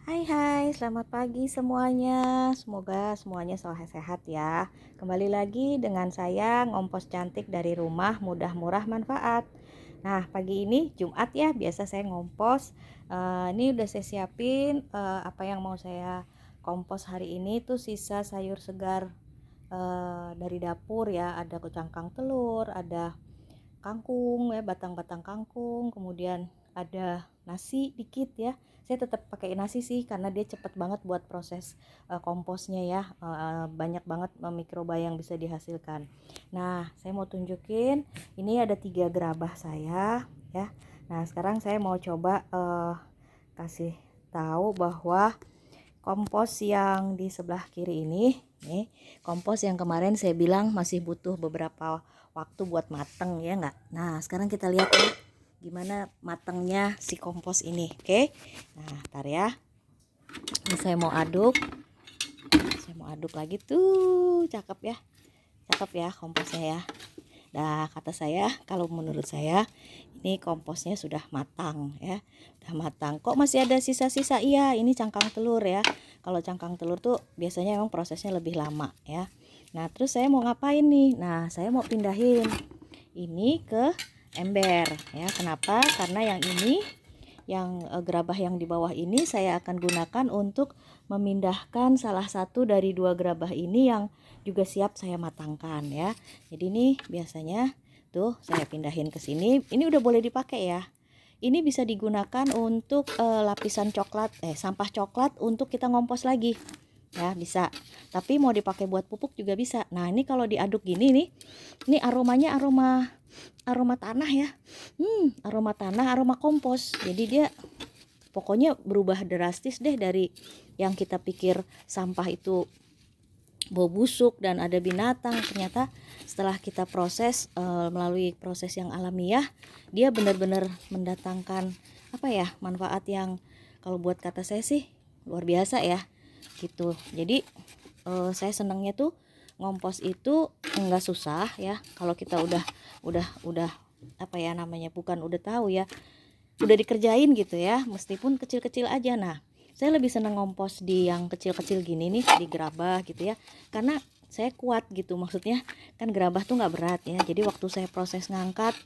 Hai, selamat pagi semuanya. Semoga semuanya sehat ya. Kembali lagi dengan saya Ngompos Cantik dari rumah, mudah murah manfaat. Nah, pagi ini Jumat ya, biasa saya ngompos. Ini udah saya siapin apa yang mau saya kompos hari ini tuh sisa sayur segar dari dapur ya. Ada kecangkang telur, ada kangkung ya, batang-batang kangkung, kemudian ada nasi dikit ya. Saya tetap pakai nasi sih karena dia cepet banget buat proses komposnya ya. Banyak banget mikroba yang bisa dihasilkan. Nah, saya mau tunjukin ini ada 3 gerabah saya ya. Nah, sekarang saya mau coba kasih tahu bahwa kompos yang di sebelah kiri ini nih, kompos yang kemarin saya bilang masih butuh beberapa waktu buat mateng ya enggak. Nah, sekarang kita lihat ya gimana matengnya si kompos ini. Oke. Nah, ntar ya. Ini saya mau aduk lagi tuh. Cakep ya. Cakep ya komposnya ya. Nah, kata saya, kalau menurut saya ini komposnya sudah matang ya. Udah matang. Kok masih ada sisa-sisa? Iya, ini cangkang telur ya. Kalau cangkang telur tuh biasanya memang prosesnya lebih lama ya. Nah, terus saya mau ngapain nih? Nah, saya mau pindahin ini ke ember ya. Kenapa? Karena yang ini gerabah yang di bawah ini saya akan gunakan untuk memindahkan salah satu dari 2 gerabah ini yang juga siap saya matangkan ya. Jadi ini biasanya tuh saya pindahin ke sini. Ini udah boleh dipakai ya. Ini bisa digunakan untuk lapisan coklat, sampah coklat untuk kita ngompos lagi. Ya, bisa. Tapi mau dipakai buat pupuk juga bisa. Nah, ini kalau diaduk gini nih, ini aromanya aroma tanah ya. Aroma tanah, aroma kompos. Jadi dia pokoknya berubah drastis deh dari yang kita pikir sampah itu bau busuk dan ada binatang. Ternyata setelah kita proses melalui proses yang alamiah, dia benar-benar mendatangkan manfaat yang kalau buat kata saya sih luar biasa ya gitu. Jadi saya senangnya tuh ngompos itu enggak susah ya. Kalau kita udah bukan udah tahu ya, udah dikerjain gitu ya, meskipun kecil-kecil aja. Nah, saya lebih senang ngompos di yang kecil-kecil gini nih, di gerabah gitu ya, karena saya kuat gitu. Maksudnya kan gerabah tuh nggak berat ya, jadi waktu saya proses ngangkat,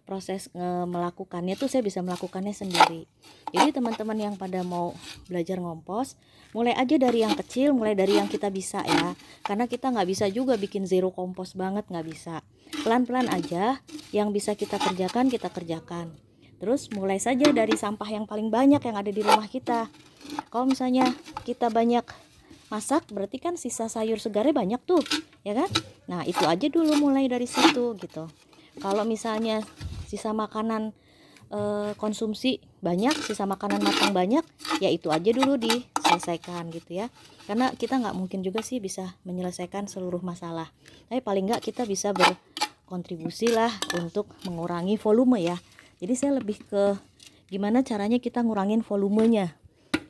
proses melakukannya tuh saya bisa melakukannya sendiri. Jadi teman-teman yang pada mau belajar ngompos, mulai aja dari yang kecil, mulai dari yang kita bisa ya, karena kita nggak bisa juga bikin zero kompos banget, nggak bisa. Pelan-pelan aja, yang bisa kita kerjakan kita kerjakan. Terus mulai saja dari sampah yang paling banyak yang ada di rumah kita. Kalau misalnya kita banyak masak, berarti kan sisa sayur segarnya banyak tuh, ya kan? Nah, itu aja dulu mulai dari situ gitu. Kalau misalnya sisa makanan konsumsi banyak, sisa makanan matang banyak, ya itu aja dulu diselesaikan gitu ya. Karena kita nggak mungkin juga sih bisa menyelesaikan seluruh masalah. Tapi paling nggak kita bisa berkontribusi lah untuk mengurangi volume ya. Jadi saya lebih ke gimana caranya kita ngurangin volumenya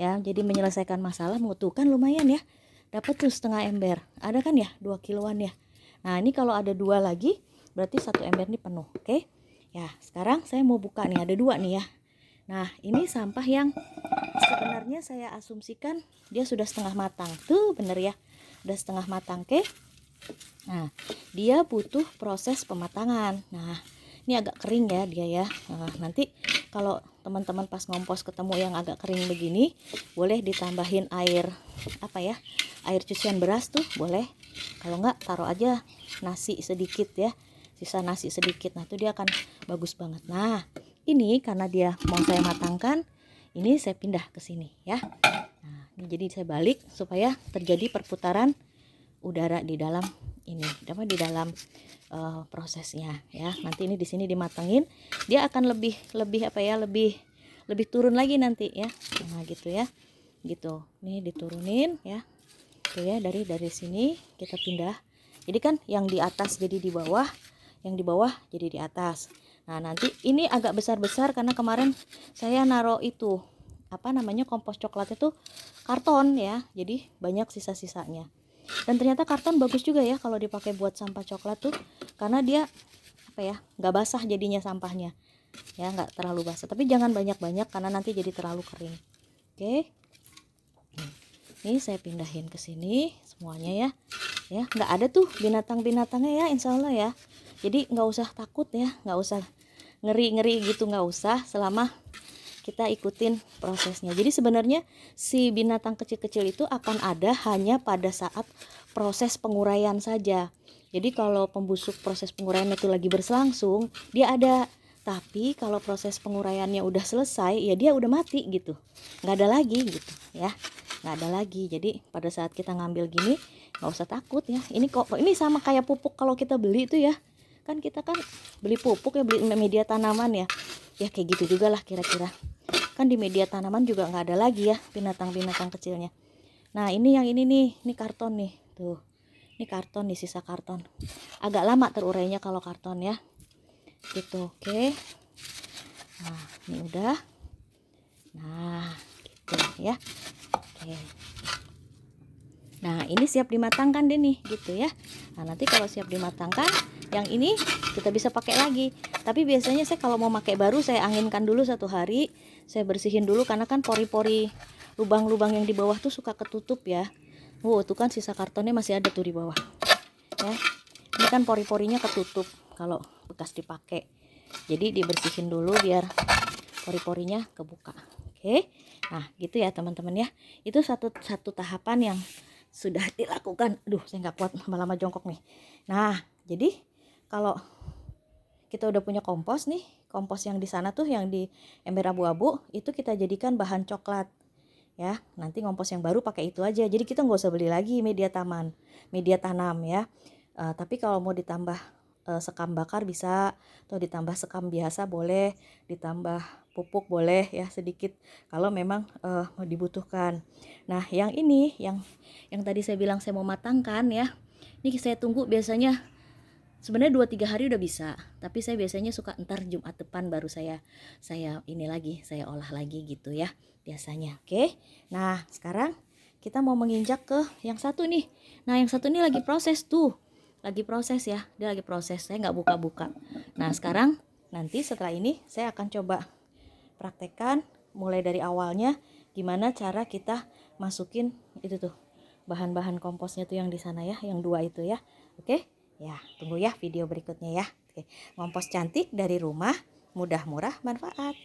ya. Jadi menyelesaikan masalah membutuhkan lumayan ya. Dapat tuh setengah ember. Ada kan ya 2 kiloan ya. Nah, ini kalau ada 2 lagi berarti 1 ember ini penuh. Oke. Ya, sekarang saya mau buka nih, ada 2 nih ya. Nah, ini sampah yang sebenarnya saya asumsikan dia sudah setengah matang. Tuh, bener ya. Udah setengah matang, oke? Nah, dia butuh proses pematangan. Nah, ini agak kering ya dia ya. Nah, nanti kalau teman-teman pas ngompos ketemu yang agak kering begini, boleh ditambahin air air cucian beras tuh boleh. Kalau enggak, taruh aja nasi sedikit ya, sisa nasi sedikit. Nah, itu dia akan bagus banget. Nah, ini karena dia mau saya matangkan, ini saya pindah ke sini ya. Nah, ini jadi saya balik supaya terjadi perputaran udara di dalam ini, di dalam prosesnya ya. Nanti ini di sini dimatengin, dia akan lebih lebih turun lagi nanti ya. Nah, gitu ya. Gitu. Nih diturunin ya. Tuh ya, dari sini kita pindah. Jadi kan yang di atas jadi di bawah, yang di bawah jadi di atas. Nah, nanti ini agak besar-besar karena kemarin saya naruh itu kompos coklat itu karton ya. Jadi banyak sisa-sisanya. Dan ternyata karton bagus juga ya kalau dipakai buat sampah coklat tuh, karena dia nggak basah jadinya sampahnya ya, nggak terlalu basah. Tapi jangan banyak-banyak karena nanti jadi terlalu kering. Oke. Nih saya pindahin ke sini semuanya ya. Ya, nggak ada tuh binatang-binatangnya ya, insya Allah ya. Jadi nggak usah takut ya, nggak usah ngeri-ngeri gitu, nggak usah selama kita ikutin prosesnya. Jadi sebenarnya si binatang kecil-kecil itu akan ada hanya pada saat proses penguraian saja. Jadi kalau proses penguraian itu lagi berlangsung, dia ada. Tapi kalau proses penguraiannya udah selesai, ya dia udah mati gitu. Nggak ada lagi gitu ya. Nggak ada lagi. Jadi pada saat kita ngambil gini, nggak usah takut ya. Ini kok ini sama kayak pupuk kalau kita beli itu ya. Kan kita kan beli pupuk ya, beli media tanaman ya. Ya kayak gitu juga lah kira-kira. Kan di media tanaman juga nggak ada lagi ya binatang-binatang kecilnya. Nah ini yang ini nih, ini karton nih tuh, ini karton nih, sisa karton. Agak lama terurainya kalau karton ya gitu. Oke, nah ini udah, nah gitu ya. Oke, nah ini siap dimatangkan deh nih gitu ya. Nah nanti kalau siap dimatangkan, yang ini kita bisa pakai lagi. Tapi biasanya saya kalau mau pakai baru, saya anginkan dulu 1 hari, saya bersihin dulu karena kan pori-pori lubang-lubang yang di bawah tuh suka ketutup ya. Tuh kan sisa kartonnya masih ada tuh di bawah ya. Ini kan pori-porinya ketutup kalau bekas dipakai, jadi dibersihin dulu biar pori-porinya kebuka. Oke, nah gitu ya teman-teman ya. Itu satu tahapan yang sudah dilakukan. Aduh, saya nggak kuat lama-lama jongkok nih. Nah jadi kalau kita udah punya kompos nih, kompos yang di sana tuh yang di ember abu-abu itu kita jadikan bahan coklat ya. Nanti kompos yang baru pakai itu aja, jadi kita nggak usah beli lagi media tanam ya. Tapi kalau mau ditambah sekam bakar bisa, atau ditambah sekam biasa boleh, ditambah pupuk boleh ya sedikit kalau memang dibutuhkan. Nah yang ini yang tadi saya bilang saya mau matangkan ya, ini saya tunggu biasanya sebenarnya 2-3 hari udah bisa, tapi saya biasanya suka ntar Jumat depan baru saya ini lagi, saya olah lagi gitu ya biasanya. Oke, nah sekarang kita mau menginjak ke yang satu nih. Nah yang satu ini lagi proses tuh, lagi proses ya, dia lagi proses, saya nggak buka-buka. Nah sekarang nanti setelah ini saya akan coba praktekkan mulai dari awalnya gimana cara kita masukin itu tuh bahan-bahan komposnya tuh yang di sana ya, yang 2 itu ya. Oke ya, tunggu ya video berikutnya ya. Oke, kompos cantik dari rumah, mudah, murah, manfaat.